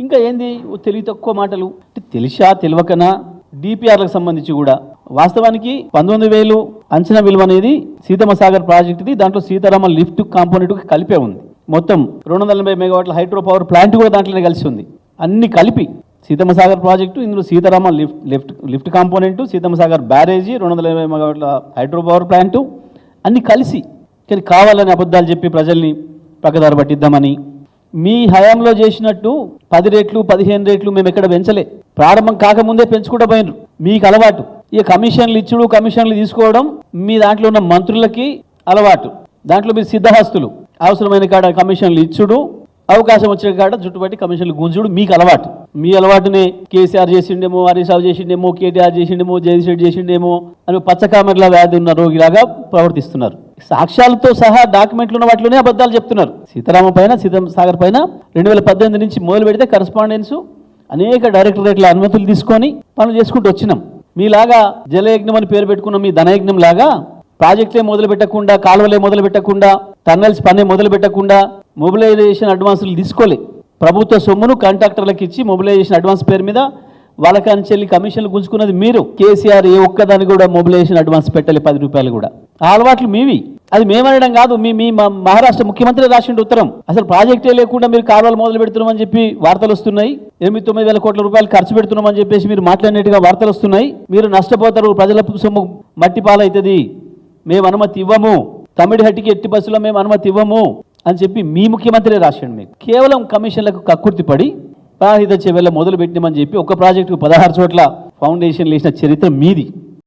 ఇంకా ఏంది తెలివి తక్కువ మాటలు. తెలిసా తెలియకనా డిపిఆర్లకు సంబంధించి కూడా వాస్తవానికి 19,000 అంచనా విలువ అనేది సీతమ్మ సాగర్ ప్రాజెక్టుది. దాంట్లో సీతారామ లిఫ్ట్ కాంపోనెంట్ కలిపే ఉంది. మొత్తం 280 మెగావాట్ల హైడ్రో పవర్ ప్లాంట్ కూడా దాంట్లోనే కలిసి ఉంది. అన్ని కలిపి సీతమ్మ సాగర్ ప్రాజెక్టు, ఇందులో సీతారామ లిఫ్ట్ కాంపోనెంట్, సీతమ్మ సాగర్ బ్యారేజీ, 280 మెగావాట్ల హైడ్రో పవర్ ప్లాంటు అన్ని కలిసి. కానీ కావాలని అబద్ధాలు చెప్పి ప్రజల్ని పక్కదారి పట్టిద్దామని మీ హయాంలో చేసినట్టు 10 రెట్లు 15 రెట్లు మేము ఎక్కడ పెంచలే. ప్రారంభం కాకముందే పెంచుకుంటూ పోయినరు. మీకు అలవాటు. ఇక కమిషన్లు ఇచ్చుడు, కమిషన్లు తీసుకోవడం మీ దాంట్లో ఉన్న మంత్రులకి అలవాటు. దాంట్లో మీరు సిద్ధహస్తులు. అవసరమైన కాడ కమిషన్లు ఇచ్చుడు, అవకాశం వచ్చిన కాడ చుట్టుపట్టి కమిషన్లు గుంజుడు మీకు అలవాటు. మీ అలవాటునే కేసీఆర్ చేసిండేమో, హరీష్ రావు చేసిండేమో, కేటీఆర్ చేసిండేమో, జగదీశ్వర్ చేసిండేమో అని పచ్చకామెర్ల వ్యాధి ఉన్న రోగిలాగా ప్రవర్తిస్తున్నారు. సాక్ష్యాలతో సహా డాక్యుమెంట్లు ఉన్న వాటిలోనే అబద్ధాలు చెప్తున్నారు. సీతారామ పైన, సీతమ్మ సాగర్ పైన 2018 నుంచి మొదలు పెడితే కరస్పాండెన్సు అనేక డైరెక్టరేట్ల అనుమతులు తీసుకొని పనులు చేసుకుంటూ వచ్చినాం. మీలాగా జలయజ్ఞం అని పేరు పెట్టుకున్న మీ ధనయజ్ఞం లాగా ప్రాజెక్టులే మొదలు పెట్టకుండా, కాలువలే మొదలు పెట్టకుండా, టన్నెల్స్ పనే మొదలు పెట్టకుండా మొబిలైజేషన్ అడ్వాన్సులు తీసుకోలే. ప్రభుత్వ సొమ్మును కాంట్రాక్టర్లకు ఇచ్చి మొబిలైజేషన్ అడ్వాన్స్ పేరు మీద వాళ్ళకాంచెల్లి కమిషన్లు గుంజుకున్నది మీరు. కేసీఆర్ ఏ ఒక్కదాన్ని కూడా మొబిలైజేషన్ అడ్వాన్స్ పెట్టాలి 10 రూపాయలు కూడా. ఆ అలవాట్లు మీవి. అది మేమనడం కాదు, మీ మహారాష్ట్ర ముఖ్యమంత్రి రాసిండు ఉత్తరం. అసలు ప్రాజెక్టే లేకుండా మీరు కాలువలు మొదలు పెడుతున్నామని చెప్పి వార్తలు వస్తున్నాయి. 8-9 కోట్ల రూపాయలు ఖర్చు పెడుతున్నామని చెప్పేసి మీరు మాట్లాడినట్టుగా వార్తలు వస్తున్నాయి. మీరు నష్టపోతారు, ప్రజల సొమ్ము మట్టి పాలవుతుంది, మేము అనుమతి ఇవ్వము, తమిడిహట్టికి ఎట్టి బస్సులో మేము అనుమతి ఇవ్వము అని చెప్పి మీ ముఖ్యమంత్రి రాసిండు. మీకు కేవలం కమిషన్లకు కక్కుర్తి పడి ప్రాణహిత చెవెళ్ళ మొదలు పెట్టినామని చెప్పి ఒక ప్రాజెక్టుకు 16 చోట్ల ఫౌండేషన్ వేసిన చరిత్ర మీది.